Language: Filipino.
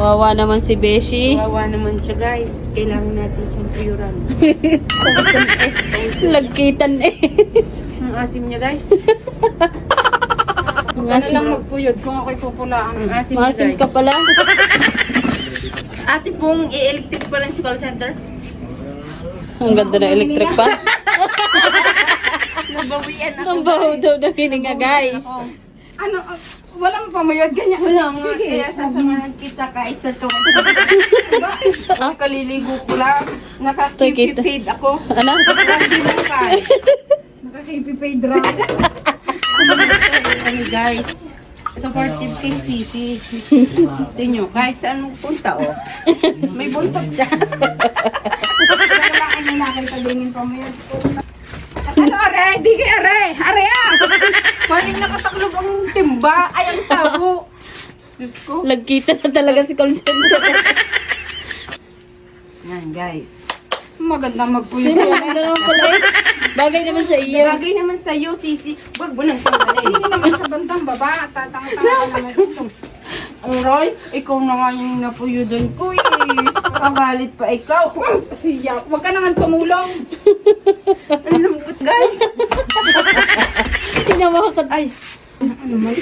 Kawawa naman si Beshi. Kawawa naman siya, guys. Kailangan natin siyang puyuran. Lagkitan eh. Ang asim niya, guys. Ang Ano asim. lang magpuyod kung ako'y pupulaan. Ang asim niya, Maasim guys. ka pala. Ate pong i-electric pa rin si call center. Ang ganda na electric pa. Nabawian ako. Ang baho daw na hininga, guys. Ano, walang pamayod ganyan. Wala nga. Sige. Kaya sasamahan kita kahit sa to. Kaliligo ko lang. Naka-keep-paid ako. Ano? Naka-keep-paid lang. Ano guys? Supportive kay Sisi. Tingnan nyo, kahit saan magpunta, oh. May buntot siya. Wala kayo na nakikabingin pamayod ko. Ano, are? Di kay are! Are ah! Paling nakataklob ang timba. Ay, ang tabo. Diyos ko. Lagkitan na talaga si call center. Yan, guys. Maganda magpuyos. Ano naman pala eh. Bagay naman sa iyo. Bagay naman sa'yo, Sisi. Wag mo nang tanggalin. Hindi naman sa bandang baba. Tatanga-tanga naman. Ang Roy, ikaw na nga yung napuyudan ko eh. Kagalit pa ikaw. Siya, wag ka naman tumulong. Ang lambot, guys. Tinawa ka. Ay. Ano man?